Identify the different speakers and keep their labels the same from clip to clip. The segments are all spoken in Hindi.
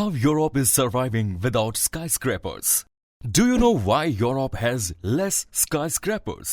Speaker 1: How Europe is surviving without skyscrapers. Do you know why Europe has less skyscrapers?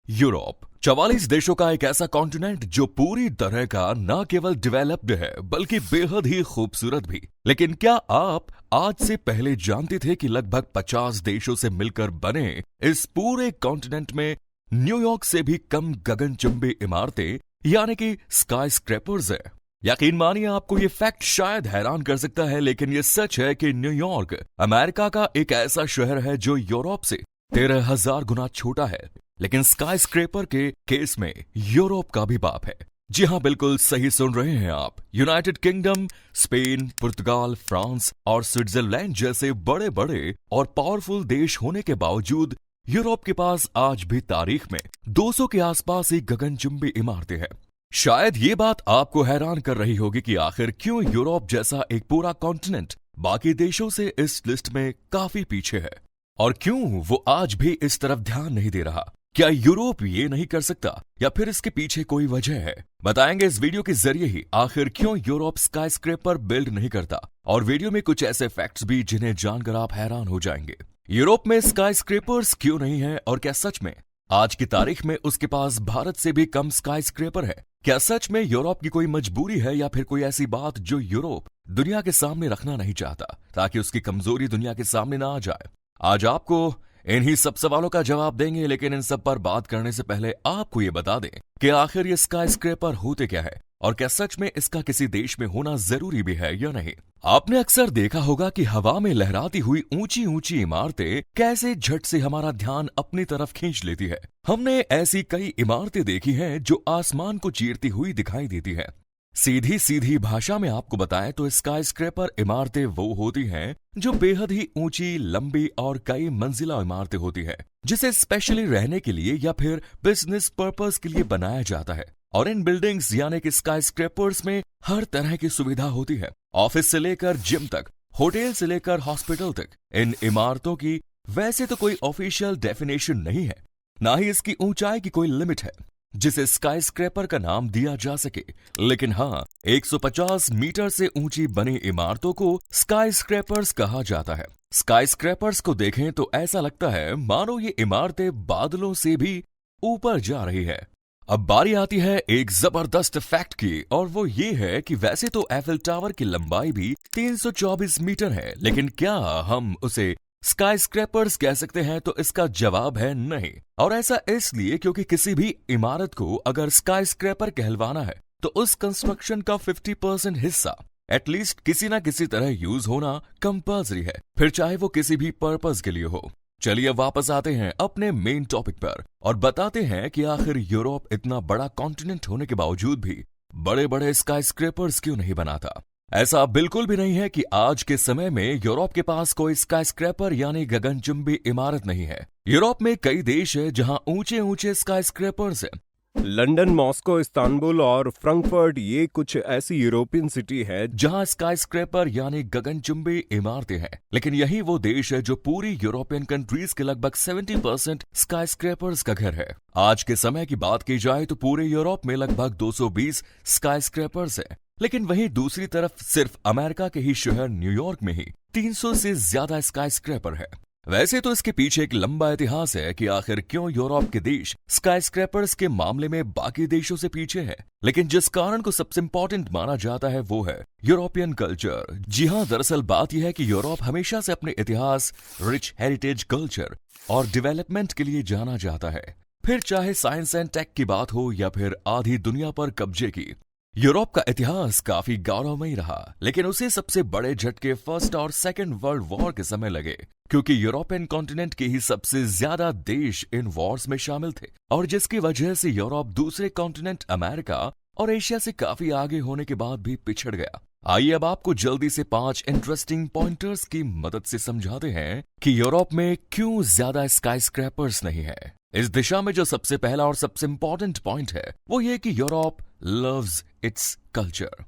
Speaker 1: Europe 44 देशों का एक ऐसा कॉन्टिनेंट जो पूरी तरह का न केवल डेवलप्ड है बल्कि बेहद ही खूबसूरत भी। लेकिन क्या आप आज से पहले जानते थे कि लगभग 50 देशों से मिलकर बने इस पूरे कॉन्टिनेंट में न्यूयॉर्क से भी कम गगनचुंबी इमारतें यानी कि स्काईस्क्रैपर्स है। यकीन मानिए आपको ये फैक्ट शायद हैरान कर सकता है, लेकिन ये सच है कि न्यूयॉर्क अमेरिका का एक ऐसा शहर है जो यूरोप से 13,000 गुना छोटा है। लेकिन स्काईस्क्रैपर के केस में यूरोप का भी बाप है। जी हां, बिल्कुल सही सुन रहे हैं आप। यूनाइटेड किंगडम, स्पेन, पुर्तगाल, फ्रांस और स्विट्जरलैंड जैसे बड़े बड़े और पावरफुल देश होने के बावजूद यूरोप के पास आज भी तारीख में 200 के आसपास ही गगनचुंबी इमारतें हैं। शायद ये बात आपको हैरान कर रही होगी कि आखिर क्यों यूरोप जैसा एक पूरा कॉन्टिनेंट बाकी देशों से इस लिस्ट में काफी पीछे है और क्यों वो आज भी इस तरफ ध्यान नहीं दे रहा। क्या यूरोप ये नहीं कर सकता या फिर इसके पीछे कोई वजह है? बताएंगे इस वीडियो के जरिए ही आखिर क्यों यूरोप स्काईस्क्रैपर बिल्ड नहीं करता, और वीडियो में कुछ ऐसे फैक्ट्स भी जिन्हें जानकर आप हैरान हो जाएंगे। यूरोप में स्काईस्क्रैपर्स क्यों नहीं है और क्या सच में आज की तारीख में उसके पास भारत से भी कम स्काईस्क्रैपर है? क्या सच में यूरोप की कोई मजबूरी है या फिर कोई ऐसी बात जो यूरोप दुनिया के सामने रखना नहीं चाहता ताकि उसकी कमजोरी दुनिया के सामने ना आ जाए? आज आपको इन्हीं सब सवालों का जवाब देंगे, लेकिन इन सब पर बात करने से पहले आपको ये बता दें कि आखिर ये स्काईस्क्रैपर होते क्या है और क्या सच में इसका किसी देश में होना जरूरी भी है या नहीं। आपने अक्सर देखा होगा कि हवा में लहराती हुई ऊंची ऊंची इमारतें कैसे झट से हमारा ध्यान अपनी तरफ खींच लेती है। हमने ऐसी कई इमारतें देखी हैं जो आसमान को चीरती हुई दिखाई देती है। सीधी सीधी भाषा में आपको बताएं तो स्काईस्क्रैपर इमारतें वो होती हैं जो बेहद ही ऊंची, लंबी और कई मंजिला इमारतें होती हैं, जिसे स्पेशली रहने के लिए या फिर बिजनेस पर्पस के लिए बनाया जाता है। और इन बिल्डिंग्स यानी कि स्काईस्क्रैपर्स में हर तरह की सुविधा होती है, ऑफिस से लेकर जिम तक, होटल से लेकर हॉस्पिटल तक। इन इमारतों की वैसे तो कोई ऑफिशियल डेफिनेशन नहीं है, ना ही इसकी ऊंचाई की कोई लिमिट है जिसे स्काईस्क्रैपर का नाम दिया जा सके। लेकिन हाँ, 150 मीटर से ऊंची बनी इमारतों को स्काईस्क्रैपर्स कहा जाता है। स्काईस्क्रैपर्स को देखें तो ऐसा लगता है मानो ये इमारतें बादलों से भी ऊपर जा रही है। अब बारी आती है एक जबरदस्त फैक्ट की, और वो ये है कि वैसे तो एफिल टावर की लंबाई भी 324 मीटर है, लेकिन क्या हम उसे स्काईस्क्रैपर्स कह सकते हैं? तो इसका जवाब है नहीं। और ऐसा इसलिए क्योंकि किसी भी इमारत को अगर स्काईस्क्रैपर कहलवाना है तो उस कंस्ट्रक्शन का 50% हिस्सा एटलीस्ट किसी ना किसी तरह यूज होना कंपल्सरी है, फिर चाहे वो किसी भी पर्पस के लिए हो। चलिए वापस आते हैं अपने मेन टॉपिक पर और बताते हैं कि आखिर यूरोप इतना बड़ा कॉन्टिनेंट होने के बावजूद भी बड़े बड़े स्काईस्क्रैपर्स क्यों नहीं बनाता। ऐसा बिल्कुल भी नहीं है कि आज के समय में यूरोप के पास कोई स्काईस्क्रैपर यानी गगनचुंबी इमारत नहीं है। यूरोप में कई देश है जहां ऊंचे ऊंचे स्काईस्क्रैपर्स हैं।
Speaker 2: लंदन, मॉस्को, इस्तांबुल और फ्रैंकफर्ट ये कुछ ऐसी यूरोपियन सिटी है
Speaker 1: जहां स्काईस्क्रैपर यानी गगनचुंबी इमारतें हैं। लेकिन यही वो देश है जो पूरी यूरोपियन कंट्रीज के लगभग 70% स्काईस्क्रैपर्स का घर है। आज के समय की बात की जाए तो पूरे यूरोप में लगभग 220 स्काईस्क्रैपर्स हैं। लेकिन वहीं दूसरी तरफ सिर्फ अमेरिका के ही शहर न्यूयॉर्क में ही 300 से ज्यादा स्काईस्क्रैपर है। वैसे तो इसके पीछे एक लंबा इतिहास है कि आखिर क्यों यूरोप के देश स्काईस्क्रैपर्स के मामले में बाकी देशों से पीछे है। लेकिन जिस कारण को सबसे इंपॉर्टेंट माना जाता है वो है यूरोपियन कल्चर। जी हाँ, दरअसल बात यह है कि यूरोप हमेशा से अपने इतिहास, रिच हेरिटेज कल्चर और डेवलपमेंट के लिए जाना जाता है। फिर चाहे साइंस एंड टेक की बात हो या फिर आधी दुनिया पर कब्जे की, यूरोप का इतिहास काफी गौरवमयी रहा। लेकिन उसे सबसे बड़े झटके फर्स्ट और सेकंड वर्ल्ड वॉर के समय लगे, क्योंकि यूरोपियन कॉन्टिनेंट के ही सबसे ज्यादा देश इन वॉर्स में शामिल थे, और जिसकी वजह से यूरोप दूसरे कॉन्टिनेंट अमेरिका और एशिया से काफी आगे होने के बाद भी पिछड़ गया। आइए अब आपको जल्दी से 5 इंटरेस्टिंग पॉइंटर्स की मदद से समझाते हैं कि यूरोप में क्यों ज्यादा स्काईस्क्रैपर्स नहीं है। इस दिशा में जो सबसे पहला और सबसे इंपॉर्टेंट पॉइंट है वो ये कि Europe loves its culture.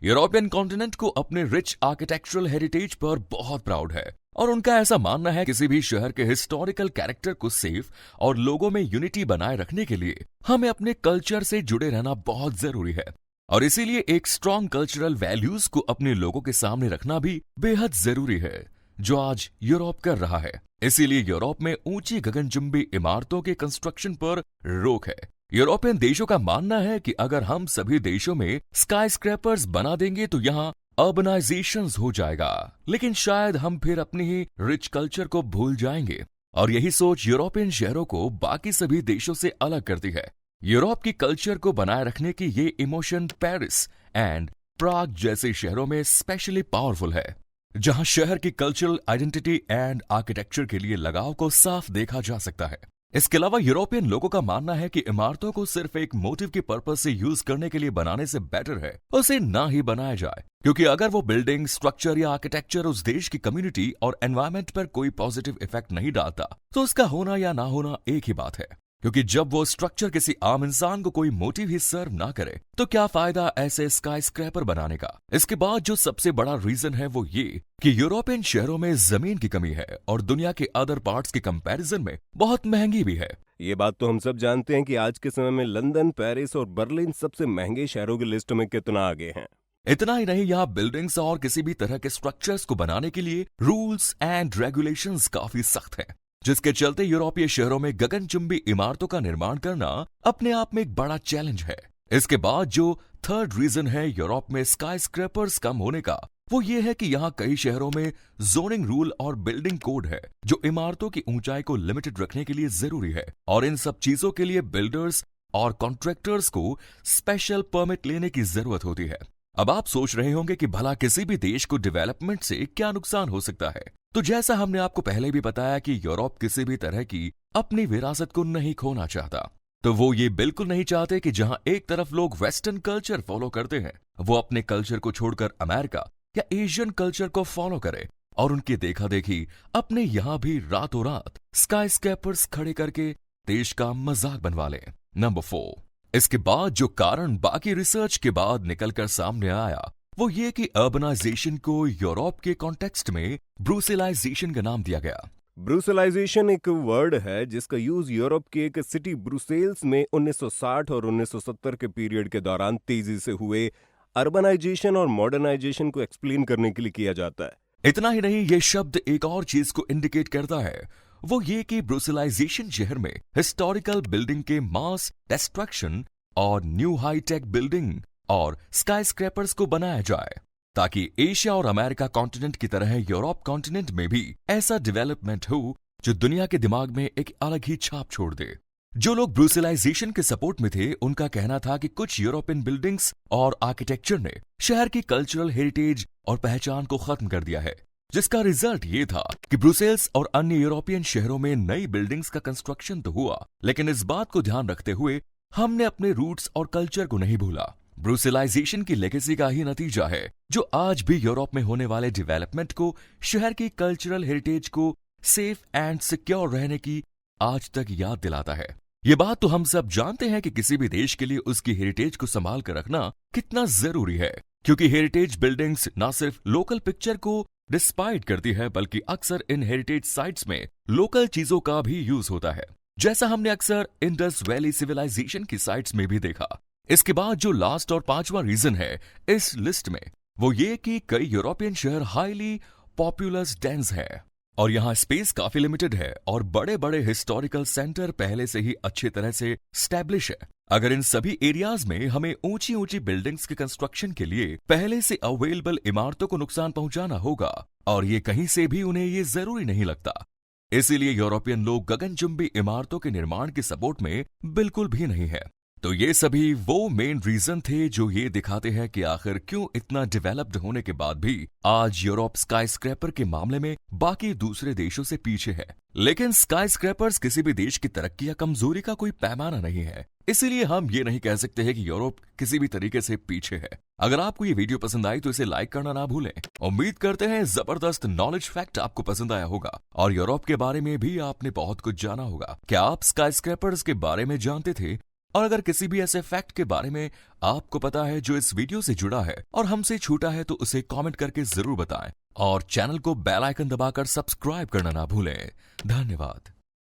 Speaker 1: European continent को अपने रिच आर्किटेक्चरल हेरिटेज पर बहुत प्राउड है, और उनका ऐसा मानना है किसी भी शहर के हिस्टोरिकल कैरेक्टर को सेफ और लोगों में यूनिटी बनाए रखने के लिए हमें अपने कल्चर से जुड़े रहना बहुत जरूरी है। और इसीलिए एक स्ट्रॉन्ग कल्चरल वैल्यूज को अपने लोगों के सामने रखना भी बेहद जरूरी है, जो आज यूरोप कर रहा है। इसीलिए यूरोप में ऊंची गगनचुंबी इमारतों के कंस्ट्रक्शन पर रोक है। यूरोपियन देशों का मानना है कि अगर हम सभी देशों में स्काई स्क्रैपर्स बना देंगे तो यहाँ अर्बनाइजेशन हो जाएगा, लेकिन शायद हम फिर अपनी ही रिच कल्चर को भूल जाएंगे। और यही सोच यूरोपियन शहरों को बाकी सभी देशों से अलग करती है। यूरोप की कल्चर को बनाए रखने की ये इमोशन पेरिस एंड प्राग जैसे शहरों में स्पेशली पावरफुल है, जहां शहर की कल्चरल आइडेंटिटी एंड आर्किटेक्चर के लिए लगाव को साफ देखा जा सकता है। इसके अलावा यूरोपियन लोगों का मानना है कि इमारतों को सिर्फ एक मोटिव के पर्पज से यूज करने के लिए बनाने से बेटर है उसे ना ही बनाया जाए, क्योंकि अगर वो बिल्डिंग, स्ट्रक्चर या आर्किटेक्चर उस देश की कम्युनिटी और एनवायरनमेंट पर कोई पॉजिटिव इफेक्ट नहीं डालता तो उसका होना या ना होना एक ही बात है। क्योंकि जब वो स्ट्रक्चर किसी आम इंसान को कोई मोटिव ही सर्व ना करे तो क्या फायदा ऐसे स्काई स्क्रैपर बनाने का। इसके बाद जो सबसे बड़ा रीजन है वो ये कि यूरोपियन शहरों में जमीन की कमी है और दुनिया के अदर पार्ट्स के कंपैरिजन में बहुत महंगी भी है।
Speaker 2: ये बात तो हम सब जानते हैं कि आज के समय में लंदन, पेरिस और बर्लिन सबसे महंगे शहरों की लिस्ट में कितना आगे हैं।
Speaker 1: इतना ही नहीं, यहाँ बिल्डिंग्स और किसी भी तरह के स्ट्रक्चर्स को बनाने के लिए रूल्स एंड रेगुलेशंस काफी सख्त हैं, जिसके चलते यूरोपीय शहरों में गगनचुंबी इमारतों का निर्माण करना अपने आप में एक बड़ा चैलेंज है। इसके बाद जो थर्ड रीजन है यूरोप में स्काई स्क्रैपर्स कम होने का, वो ये है कि यहाँ कई शहरों में जोनिंग रूल और बिल्डिंग कोड है जो इमारतों की ऊंचाई को लिमिटेड रखने के लिए जरूरी है। और इन सब चीजों के लिए बिल्डर्स और कॉन्ट्रैक्टर्स को स्पेशल परमिट लेने की जरूरत होती है। अब आप सोच रहे होंगे कि भला किसी भी देश को डेवलपमेंट से क्या नुकसान हो सकता है। तो जैसा हमने आपको पहले भी बताया कि यूरोप किसी भी तरह की अपनी विरासत को नहीं खोना चाहता, तो वो ये बिल्कुल नहीं चाहते कि जहां एक तरफ लोग वेस्टर्न कल्चर फॉलो करते हैं, वो अपने कल्चर को छोड़कर अमेरिका या एशियन कल्चर को फॉलो करे और उनकी देखा देखी अपने यहां भी रातों रात स्काई स्क्रैपर्स खड़े करके देश का मजाक बनवा ले। नंबर 4, इसके बाद जो कारण बाकी रिसर्च के बाद निकलकर सामने आया वो ये कि अर्बनाइजेशन को यूरोप के कॉन्टेक्स्ट में ब्रूसेलाइजेशन का नाम दिया गया।
Speaker 2: ब्रूसेलाइजेशन एक वर्ड है जिसका यूज यूरोप के एक सिटी ब्रुसेल्स में 1960 और 1970 के पीरियड के दौरान तेजी से हुए अर्बनाइजेशन और मॉडर्नाइजेशन को एक्सप्लेन करने के लिए किया जाता है।
Speaker 1: इतना ही नहीं, ये शब्द एक और चीज को इंडिकेट करता है, वो ये कि ब्रूसेलाइजेशन शहर में हिस्टोरिकल बिल्डिंग के मास डिस्ट्रक्शन और न्यू हाईटेक बिल्डिंग और स्काई स्क्रैपर्स को बनाया जाए, ताकि एशिया और अमेरिका कॉन्टिनेंट की तरह यूरोप कॉन्टिनेंट में भी ऐसा डेवलपमेंट हो जो दुनिया के दिमाग में एक अलग ही छाप छोड़ दे। जो लोग ब्रूसेलाइजेशन के सपोर्ट में थे उनका कहना था कि कुछ यूरोपियन बिल्डिंग्स और आर्किटेक्चर ने शहर की कल्चरल हेरिटेज और पहचान को खत्म कर दिया है, जिसका रिजल्ट ये था कि ब्रुसेल्स और अन्य यूरोपियन शहरों में नई बिल्डिंग्स का कंस्ट्रक्शन तो हुआ, लेकिन इस बात को ध्यान रखते हुए हमने अपने रूट्स और कल्चर को नहीं भूला। ब्रूसेलाइजेशन की लेगेसी का ही नतीजा है जो आज भी यूरोप में होने वाले डेवलपमेंट को, शहर की कल्चरल हेरिटेज को सेफ एंड सिक्योर रहने की आज तक याद दिलाता है। ये बात तो हम सब जानते हैं कि किसी भी देश के लिए उसकी हेरिटेज को संभाल कर रखना कितना जरूरी है, क्योंकि हेरिटेज बिल्डिंग्स न सिर्फ लोकल पिक्चर को डिस्पाइट करती है बल्कि अक्सर इन हेरिटेज साइट्स में लोकल चीजों का भी यूज होता है, जैसा हमने अक्सर इंडस वैली सिविलाइजेशन की साइट्स में भी देखा। इसके बाद जो लास्ट और 5वां रीजन है इस लिस्ट में, वो ये कि कई यूरोपियन शहर हाईली पॉपुलस डेंस है और यहाँ स्पेस काफी लिमिटेड है और बड़े बड़े हिस्टोरिकल सेंटर पहले से ही अच्छी तरह से स्टैब्लिश है। अगर इन सभी एरियाज में हमें ऊंची ऊंची बिल्डिंग्स के कंस्ट्रक्शन के लिए पहले से अवेलेबल इमारतों को नुकसान पहुंचाना होगा, और ये कहीं से भी उन्हें ये जरूरी नहीं लगता। इसीलिए यूरोपियन लोग गगनचुंबी इमारतों के निर्माण के सपोर्ट में बिल्कुल भी नहीं है। तो ये सभी वो मेन रीजन थे जो ये दिखाते हैं कि आखिर क्यों इतना डेवलप्ड होने के बाद भी आज यूरोप स्काई स्क्रैपर के मामले में बाकी दूसरे देशों से पीछे है। लेकिन स्काई स्क्रैपर्स किसी भी देश की तरक्की या कमजोरी का कोई पैमाना नहीं है, इसीलिए हम ये नहीं कह सकते हैं कि यूरोप किसी भी तरीके से पीछे है। अगर आपको ये वीडियो पसंद आई तो इसे लाइक करना ना भूलें। उम्मीद करते हैं जबरदस्त नॉलेज फैक्ट आपको पसंद आया होगा और यूरोप के बारे में भी आपने बहुत कुछ जाना होगा। क्या आप स्काई स्क्रैपर्स के बारे में जानते थे? और अगर किसी भी ऐसे फैक्ट के बारे में आपको पता है जो इस वीडियो से जुड़ा है और हमसे छूटा है तो उसे कमेंट करके जरूर बताएं और चैनल को बेल आइकन दबाकर सब्सक्राइब करना ना भूलें। धन्यवाद।